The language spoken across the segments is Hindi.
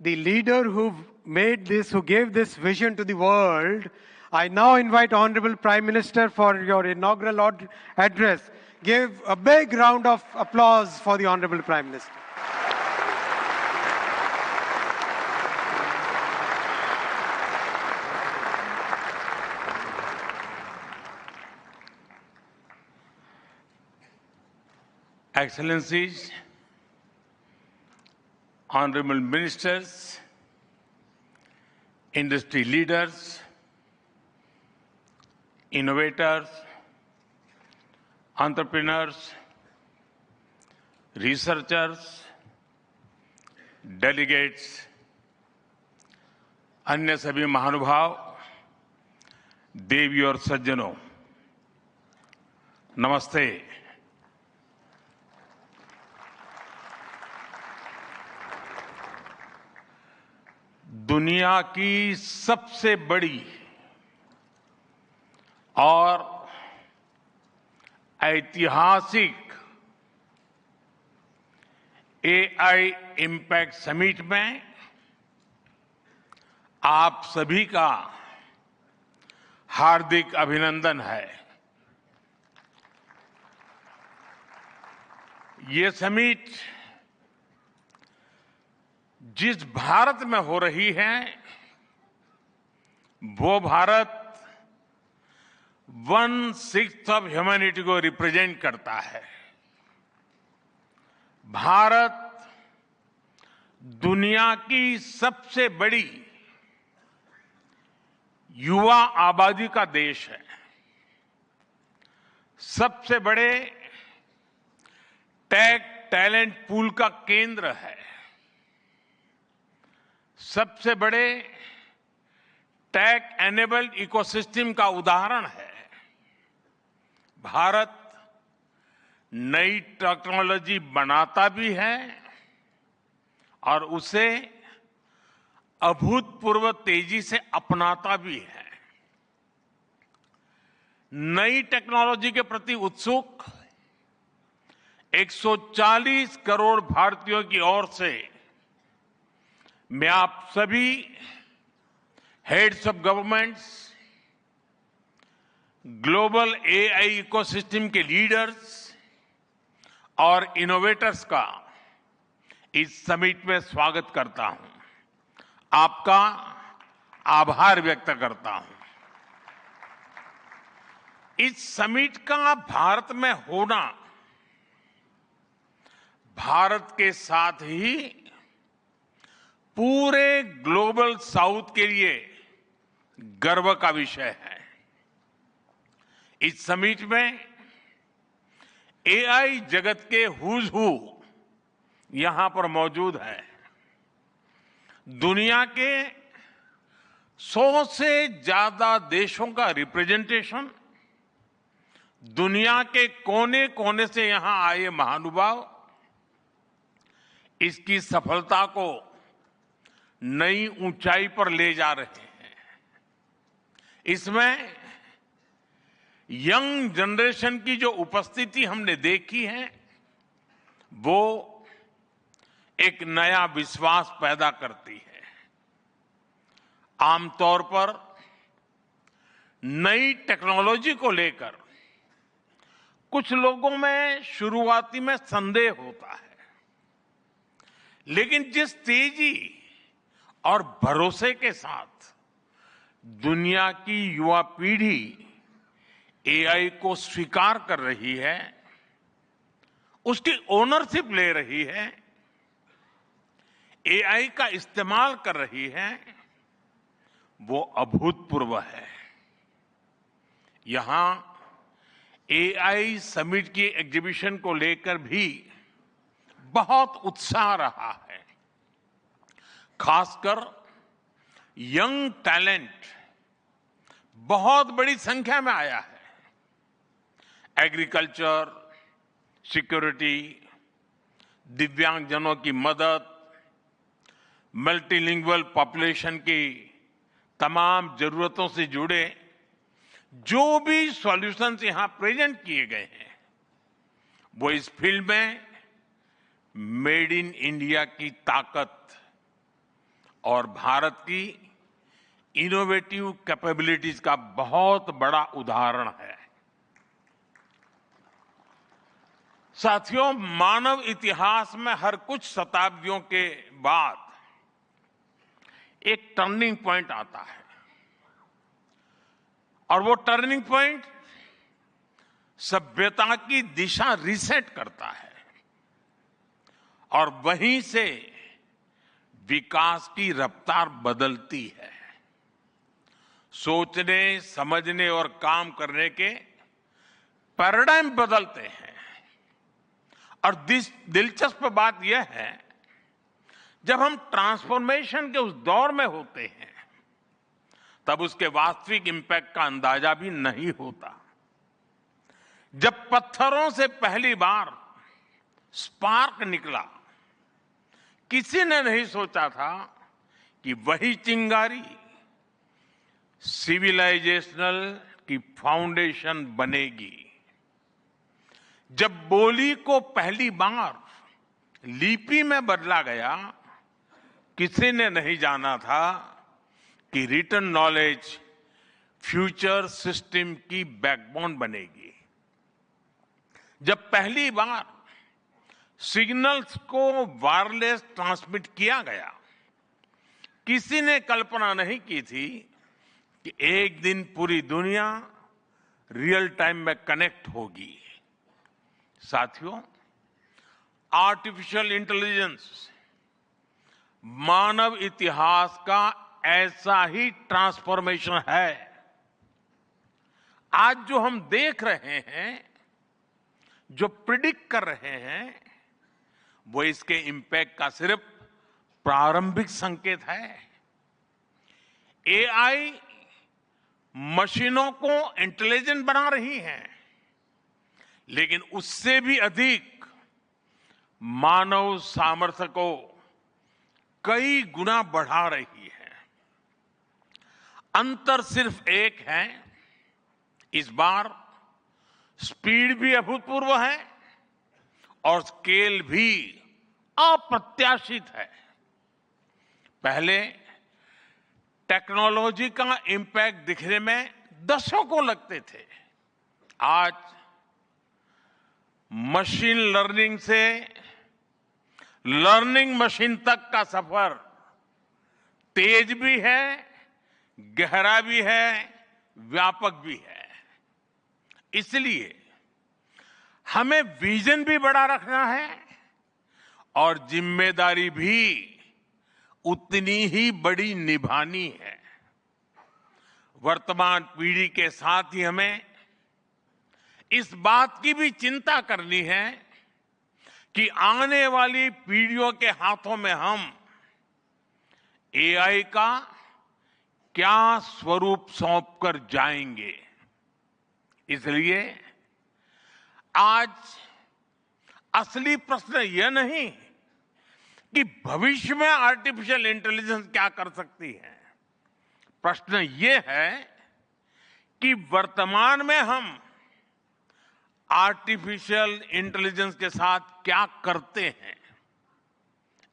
the leader who made this, who gave this vision to the world, I now invite Honorable Prime Minister for your inaugural address. Give a big round of applause for the Honorable Prime Minister. Excellencies, Honorable Ministers, industry leaders, innovators, entrepreneurs, researchers, delegates, अन्य सभी महानुभाव, देवी और सज्जनों, नमस्ते। दुनिया की सबसे बड़ी और ऐतिहासिक एआई इम्पैक्ट समिट में आप सभी का हार्दिक अभिनंदन है। ये समिट जिस भारत में हो रही है, वो भारत 1/6 ऑफ ह्यूमैनिटी को रिप्रेजेंट करता है। भारत दुनिया की सबसे बड़ी युवा आबादी का देश है, सबसे बड़े टेक टैलेंट पूल का केंद्र है, सबसे बड़े टेक एनेबल्ड इकोसिस्टम का उदाहरण है। भारत नई टेक्नोलॉजी बनाता भी है और उसे अभूतपूर्व तेजी से अपनाता भी है। नई टेक्नोलॉजी के प्रति उत्सुक 140 करोड़ भारतीयों की ओर से मैं आप सभी heads of governments, global AI ecosystem के लीडर्स और इनोवेटर्स का इस समिट में स्वागत करता हूं, आपका आभार व्यक्त करता हूं। इस समिट का भारत में होना भारत के साथ ही पूरे ग्लोबल साउथ के लिए गर्व का विषय है। इस समिट में एआई जगत के हुज हू यहां पर मौजूद है। दुनिया के 100 से ज्यादा देशों का रिप्रेजेंटेशन, दुनिया के कोने कोने से यहां आए महानुभाव इसकी सफलता को नई ऊंचाई पर ले जा रहे हैं। इसमें यंग जनरेशन की जो उपस्थिति हमने देखी है, वो एक नया विश्वास पैदा करती है। आमतौर पर नई टेक्नोलॉजी को लेकर कुछ लोगों में शुरुआती में संदेह होता है, लेकिन जिस तेजी और भरोसे के साथ दुनिया की युवा पीढ़ी एआई को स्वीकार कर रही है, उसकी ओनरशिप ले रही है, एआई का इस्तेमाल कर रही है, वो अभूतपूर्व है। यहां एआई समिट की एग्जीबिशन को लेकर भी बहुत उत्साह रहा है। खासकर यंग टैलेंट बहुत बड़ी संख्या में आया है। एग्रीकल्चर, सिक्योरिटी, दिव्यांगजनों की मदद, मल्टीलिंगुअल पॉपुलेशन की तमाम जरूरतों से जुड़े जो भी सॉल्यूशंस यहां प्रेजेंट किए गए हैं, वो इस फील्ड में मेड इन इंडिया की ताकत, और भारत की इनोवेटिव कैपेबिलिटीज का बहुत बड़ा उदाहरण है। साथियों, मानव इतिहास में हर कुछ शताब्दियों के बाद एक टर्निंग पॉइंट आता है और वो टर्निंग पॉइंट सभ्यता की दिशा रीसेट करता है और वहीं से विकास की रफ्तार बदलती है। सोचने, समझने और काम करने के पैराडाइम बदलते हैं। और दिलचस्प बात यह है, जब हम ट्रांसफॉर्मेशन के उस दौर में होते हैं तब उसके वास्तविक इंपैक्ट का अंदाजा भी नहीं होता। जब पत्थरों से पहली बार स्पार्क निकला, किसी ने नहीं सोचा था कि वही चिंगारी सिविलाइजेशनल की फाउंडेशन बनेगी। जब बोली को पहली बार लिपि में बदला गया, किसी ने नहीं जाना था कि रिटन नॉलेज फ्यूचर सिस्टम की बैकबोन बनेगी। जब पहली बार सिग्नल्स को वायरलेस ट्रांसमिट किया गया, किसी ने कल्पना नहीं की थी कि एक दिन पूरी दुनिया रियल टाइम में कनेक्ट होगी। साथियों, आर्टिफिशियल इंटेलिजेंस मानव इतिहास का ऐसा ही ट्रांसफॉर्मेशन है। आज जो हम देख रहे हैं, जो प्रिडिक्ट कर रहे हैं, वो इसके इंपैक्ट का सिर्फ प्रारंभिक संकेत है। एआई मशीनों को इंटेलिजेंट बना रही है, लेकिन उससे भी अधिक मानव सामर्थ्य को कई गुना बढ़ा रही है। अंतर सिर्फ एक है, इस बार स्पीड भी अभूतपूर्व है और स्केल भी अप्रत्याशित है। पहले टेक्नोलॉजी का इंपैक्ट दिखने में दशकों लगते थे। आज मशीन लर्निंग से लर्निंग मशीन तक का सफर तेज भी है, गहरा भी है, व्यापक भी है। इसलिए हमें विजन भी बड़ा रखना है और जिम्मेदारी भी उतनी ही बड़ी निभानी है। वर्तमान पीढ़ी के साथ ही हमें इस बात की भी चिंता करनी है कि आने वाली पीढ़ियों के हाथों में हम एआई का क्या स्वरूप सौंपकर जाएंगे। इसलिए आज असली प्रश्न यह नहीं कि भविष्य में आर्टिफिशियल इंटेलिजेंस क्या कर सकती है। प्रश्न यह है कि वर्तमान में हम आर्टिफिशियल इंटेलिजेंस के साथ क्या करते हैं।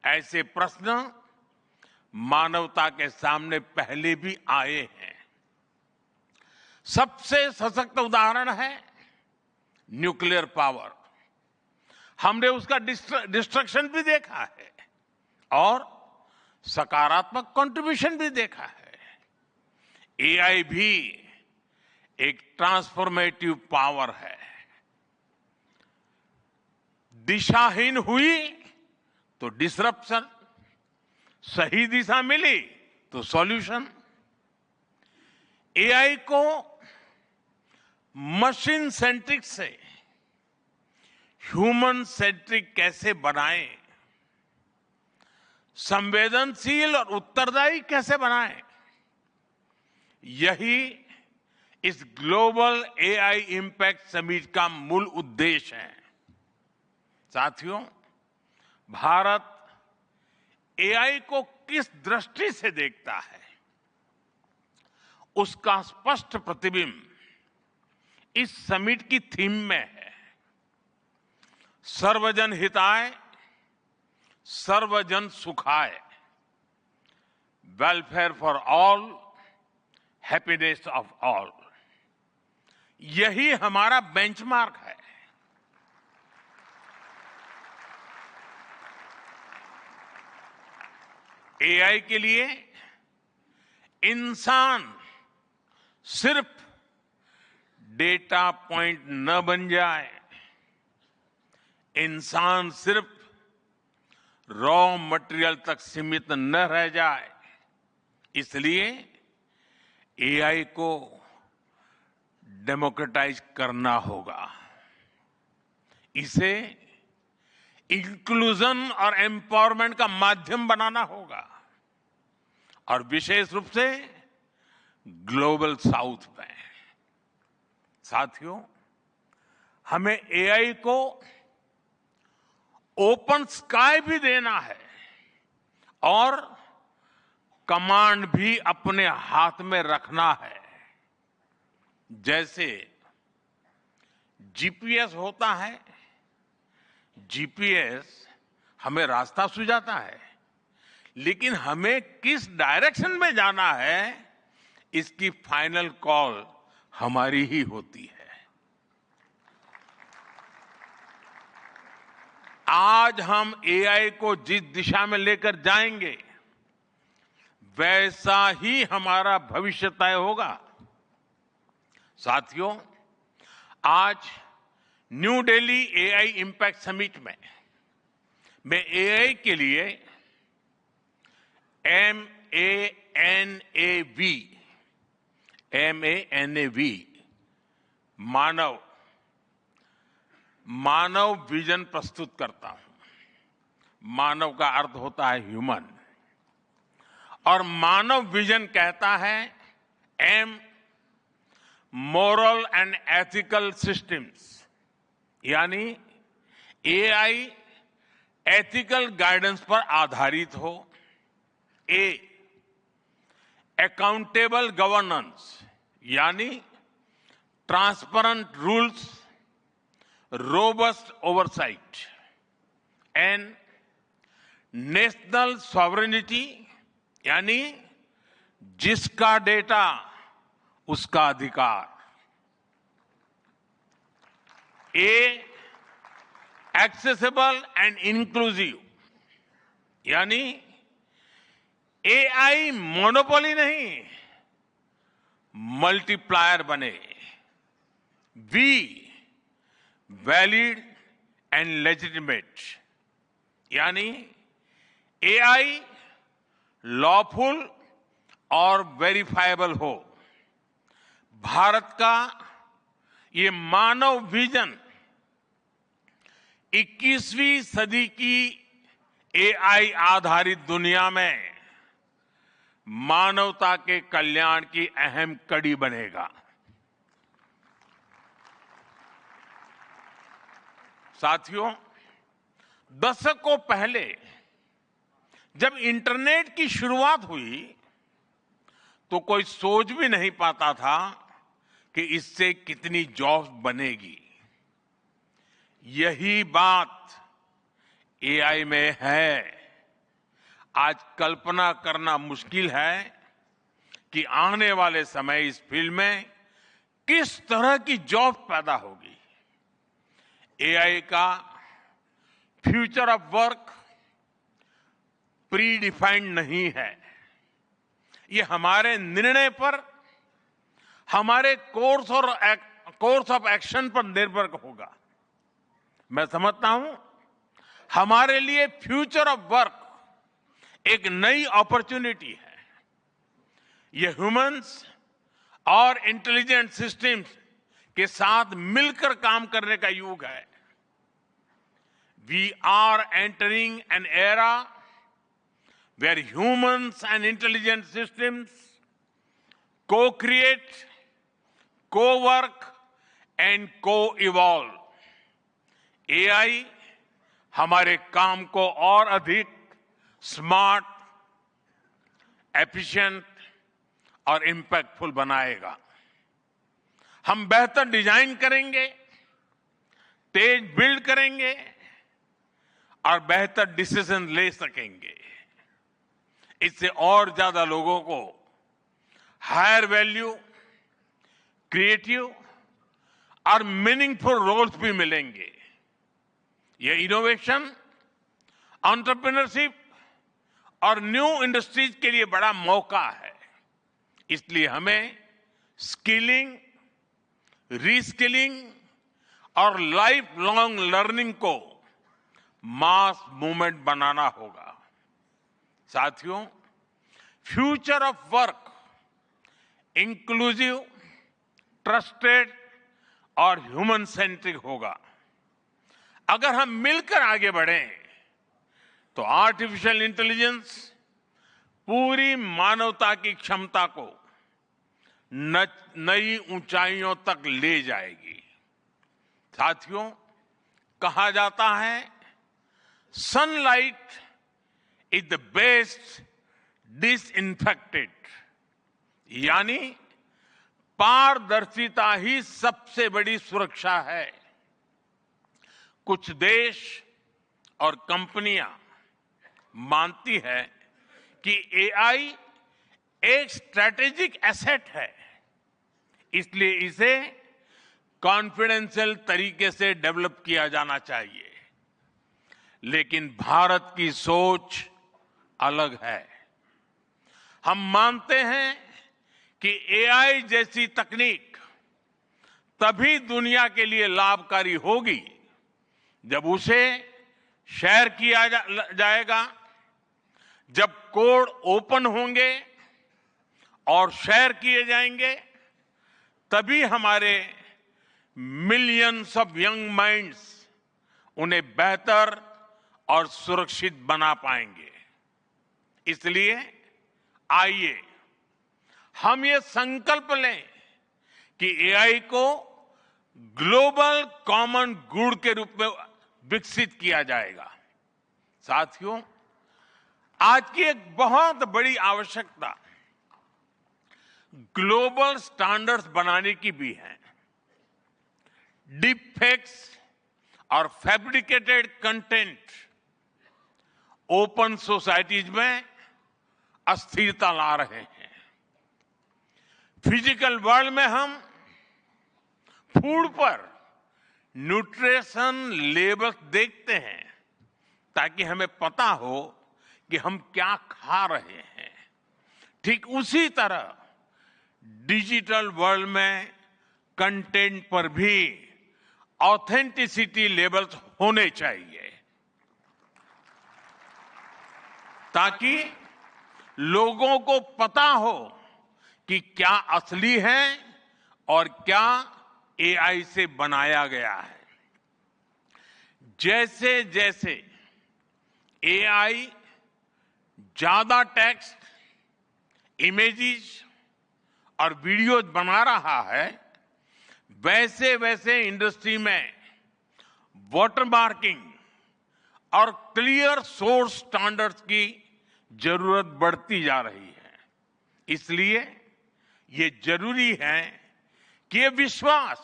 ऐसे प्रश्न मानवता के सामने पहले भी आए हैं। सबसे सशक्त उदाहरण है न्यूक्लियर पावर। हमने उसका डिस्ट्रक्शन भी देखा है और सकारात्मक कंट्रीब्यूशन भी देखा है। एआई भी एक ट्रांसफॉर्मेटिव पावर है। दिशाहीन हुई तो डिसरप्शन, सही दिशा मिली तो सॉल्यूशन। एआई को मशीन सेंट्रिक से ह्यूमन सेंट्रिक कैसे बनाएं, संवेदनशील और उत्तरदायी कैसे बनाएं, यही इस ग्लोबल एआई इंपैक्ट समिट का मूल उद्देश्य है। साथियों, भारत एआई को किस दृष्टि से देखता है, उसका स्पष्ट प्रतिबिंब इस समिट की थीम में है। सर्वजन हिताय, सर्वजन सुखाय। Welfare for all, happiness of all, यही हमारा बेंचमार्क है। एआई के लिए इंसान सिर्फ डेटा पॉइंट न बन जाए, इंसान सिर्फ रॉ मटेरियल तक सीमित न रह जाए, इसलिए एआई को डेमोक्रेटाइज करना होगा, इसे इंक्लूजन और एम्पावरमेंट का माध्यम बनाना होगा, और विशेष रूप से ग्लोबल साउथ में। साथियों, हमें एआई को ओपन स्काई भी देना है और कमांड भी अपने हाथ में रखना है। जैसे जीपीएस होता है, जीपीएस हमें रास्ता सुझाता है, लेकिन हमें किस डायरेक्शन में जाना है इसकी फाइनल कॉल हमारी ही होती है। आज हम एआई को जिस दिशा में लेकर जाएंगे वैसा ही हमारा भविष्य तय होगा। साथियों, आज new Delhi AI impact summit में मैं एआई के लिए MANAV मानव विजन प्रस्तुत करता हूं। मानव का अर्थ होता है ह्यूमन, और मानव विजन कहता है M, moral and ethical systems, यानी एआई एथिकल गाइडेंस पर आधारित हो। A, अकाउंटेबल गवर्नेंस, यानी transparent rules, robust oversight. N, national sovereignty, यानी जिसका डेटा उसका अधिकार। A, एक्सेसिबल एंड इंक्लूसिव, यानी एआई मोनोपोली नहीं, मल्टीप्लायर बने। V, वैलिड एंड लेजिटिमेट, यानी एआई लॉफुल और वेरीफाइबल हो। भारत का ये मानव विजन 21वीं सदी की एआई आधारित दुनिया में मानवता के कल्याण की अहम कड़ी बनेगा। साथियों, दशकों पहले जब इंटरनेट की शुरुआत हुई तो कोई सोच भी नहीं पाता था कि इससे कितनी जॉब्स बनेगी। यही बात एआई में है। आज कल्पना करना मुश्किल है कि आने वाले समय इस फील्ड में किस तरह की जॉब पैदा होगी। एआई का future of work pre defined नहीं है। ये हमारे निर्णय पर, हमारे कोर्स ऑफ एक्शन पर निर्भर होगा। मैं समझता हूं हमारे लिए फ्यूचर ऑफ वर्क एक नई अपॉर्चुनिटी है। ये ह्यूमंस और इंटेलिजेंट सिस्टम्स के साथ मिलकर काम करने का युग है। We are entering an era where humans and intelligent systems co-create, co-work and co-evolve। AI हमारे काम को और अधिक स्मार्ट, एफिशिएंट और इंपैक्टफुल बनाएगा। हम बेहतर डिजाइन करेंगे, तेज बिल्ड करेंगे और बेहतर डिसीजन ले सकेंगे। इससे और ज्यादा लोगों को हायर वैल्यू, क्रिएटिव और मीनिंगफुल रोल्स भी मिलेंगे। ये इनोवेशन, एंटरप्रेन्योरशिप और न्यू इंडस्ट्रीज के लिए बड़ा मौका है। इसलिए हमें स्किलिंग, रीस्किलिंग और लाइफ लॉन्ग लर्निंग को मास मूवमेंट बनाना होगा। साथियों, future of work inclusive, trusted और ह्यूमन सेंट्रिक होगा। अगर हम मिलकर आगे बढ़ें तो आर्टिफिशियल इंटेलिजेंस पूरी मानवता की क्षमता को नई ऊंचाइयों तक ले जाएगी। साथियों, कहा जाता है sunlight is the best disinfectant, यानी पारदर्शिता ही सबसे बड़ी सुरक्षा है। कुछ देश और कंपनियां मानती है कि एआई एक स्ट्रैटेजिक एसेट है, इसलिए इसे कॉन्फिडेंशियल तरीके से डेवलप किया जाना चाहिए। लेकिन भारत की सोच अलग है। हम मानते हैं कि एआई जैसी तकनीक तभी दुनिया के लिए लाभकारी होगी जब उसे शेयर किया जाएगा, जब कोड ओपन होंगे और शेयर किए जाएंगे, तभी हमारे मिलियंस ऑफ यंग माइंड्स उन्हें बेहतर और सुरक्षित बना पाएंगे। इसलिए आइए हम ये संकल्प लें कि एआई को ग्लोबल कॉमन गुड के रूप में विकसित किया जाएगा। साथियों, आज की एक बहुत बड़ी आवश्यकता ग्लोबल स्टैंडर्ड्स बनाने की भी है। डीप फेक्स और फैब्रिकेटेड कंटेंट ओपन सोसाइटीज में अस्थिरता ला रहे हैं। फिजिकल वर्ल्ड में हम फूड पर न्यूट्रिशन लेबल्स देखते हैं ताकि हमें पता हो कि हम क्या खा रहे हैं। ठीक उसी तरह डिजिटल वर्ल्ड में कंटेंट पर भी ऑथेंटिसिटी लेबल्स होने चाहिए ताकि लोगों को पता हो कि क्या असली है और क्या एआई से बनाया गया है। जैसे जैसे एआई ज्यादा टेक्स्ट, इमेजेस और वीडियोज बना रहा है, वैसे वैसे इंडस्ट्री में वाटरमार्किंग और क्लियर सोर्स स्टैंडर्ड्स की जरूरत बढ़ती जा रही है। इसलिए ये जरूरी है कि ये विश्वास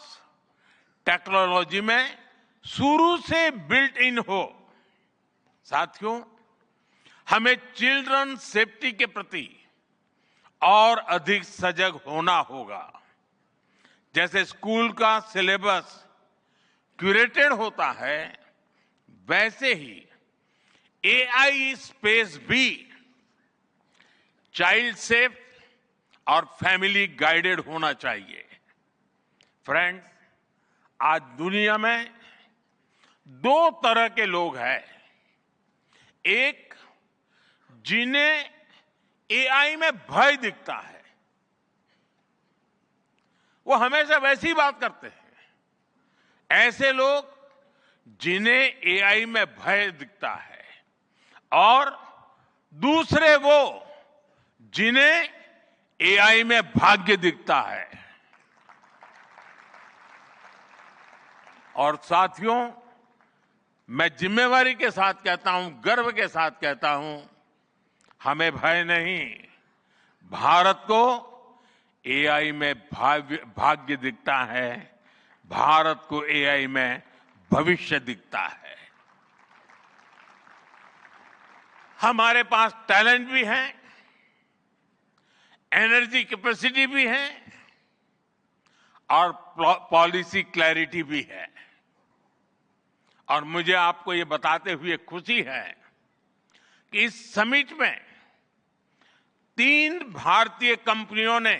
टेक्नोलॉजी में शुरू से बिल्ट इन हो। साथियों, हमें चिल्ड्रन सेफ्टी के प्रति और अधिक सजग होना होगा। जैसे स्कूल का सिलेबस क्यूरेटेड होता है, वैसे ही एआई स्पेस भी चाइल्ड सेफ और फैमिली गाइडेड होना चाहिए। फ्रेंड्स, आज दुनिया में दो तरह के लोग हैं। एक, जिन्हें एआई में भय दिखता है, वो हमेशा वैसी बात करते हैं। ऐसे लोग जिन्हें एआई में भय दिखता है, और दूसरे वो जिन्हें एआई में भाग्य दिखता है। और साथियों, मैं जिम्मेवारी के साथ कहता हूं, गर्व के साथ कहता हूं, हमें भय नहीं, भारत को एआई में भाग्य दिखता है, भारत को एआई में भविष्य दिखता है। हमारे पास टैलेंट भी है एनर्जी कैपेसिटी भी है और पॉलिसी क्लैरिटी भी है। और मुझे आपको ये बताते हुए खुशी है कि इस समिट में 3 भारतीय कंपनियों ने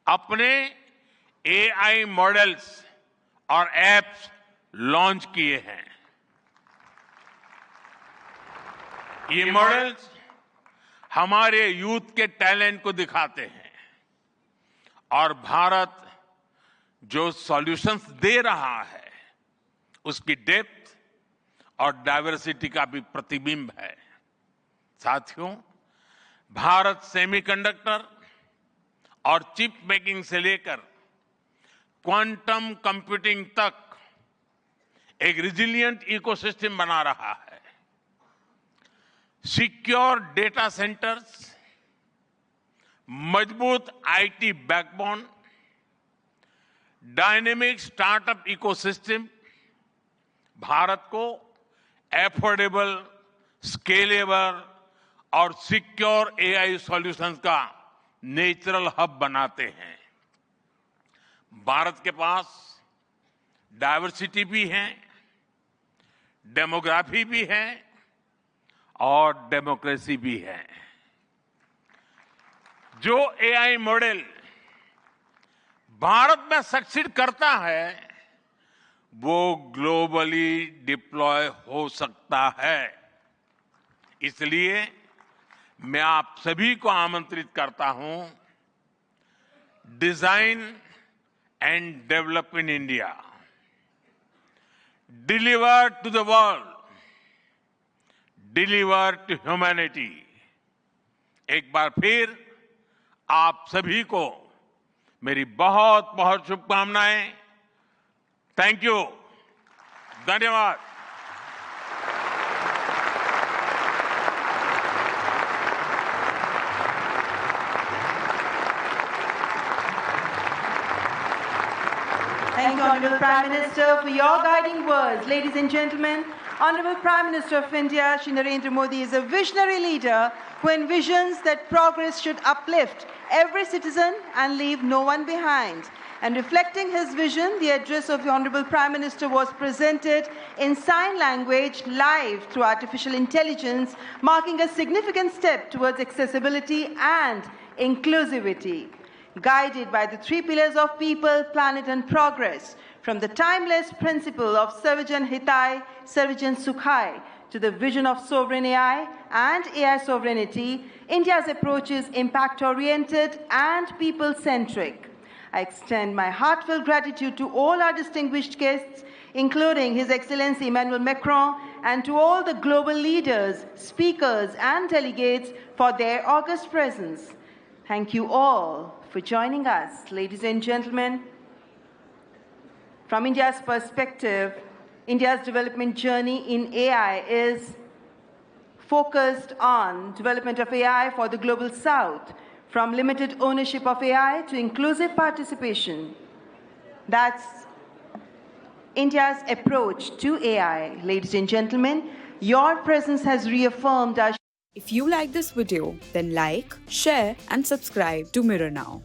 अपने एआई मॉडल्स और एप्स लॉन्च किए हैं। ये मॉडल्स हमारे यूथ के टैलेंट को दिखाते हैं और भारत जो सॉल्यूशंस दे रहा है उसकी डेप्थ और डाइवर्सिटी का भी प्रतिबिंब है। साथियों, भारत सेमीकंडक्टर और चिप मेकिंग से लेकर क्वांटम कंप्यूटिंग तक एक रिजिलिएंट इकोसिस्टम बना रहा है। सिक्योर डेटा सेंटर्स, मजबूत IT backbone, dynamic startup ecosystem Bharat को एफोर्डेबल, स्केलेबल और सिक्योर एआई सॉल्यूशंस का नेचुरल हब बनाते हैं। भारत के पास डाइवर्सिटी भी है, डेमोग्राफी भी है और डेमोक्रेसी भी है। जो एआई मॉडल भारत में सक्सीड करता है वो ग्लोबली डिप्लॉय हो सकता है। इसलिए मैं आप सभी को आमंत्रित करता हूं, design and develop in India, deliver to the world, deliver to humanity. एक बार फिर आप सभी को मेरी बहुत बहुत शुभकामनाएं। थैंक यू, धन्यवाद। Thank you, Honorable Prime Minister, for your guiding words. Ladies and gentlemen, Honorable Prime Minister of India, Shri Narendra Modi, is a visionary leader who envisions that progress should uplift every citizen and leave no one behind. And reflecting his vision, the address of the Honorable Prime Minister was presented in sign language live through artificial intelligence, marking a significant step towards accessibility and inclusivity. Guided by the 3 pillars of people, planet and progress, from the timeless principle of Sarvajan Hitai, Sarvajan Sukhai, to the vision of sovereign AI and AI sovereignty, India's approach is impact-oriented and people-centric. I extend my heartfelt gratitude to all our distinguished guests, including His Excellency Emmanuel Macron, and to all the global leaders, speakers, and delegates for their august presence. Thank you all for joining us. Ladies and gentlemen, from India's perspective, India's development journey in AI is focused on development of AI for the global south, from limited ownership of AI to inclusive participation. That's India's approach to AI. Ladies and gentlemen, your presence has reaffirmed our... If you like this video, then like, share and subscribe to Mirror Now.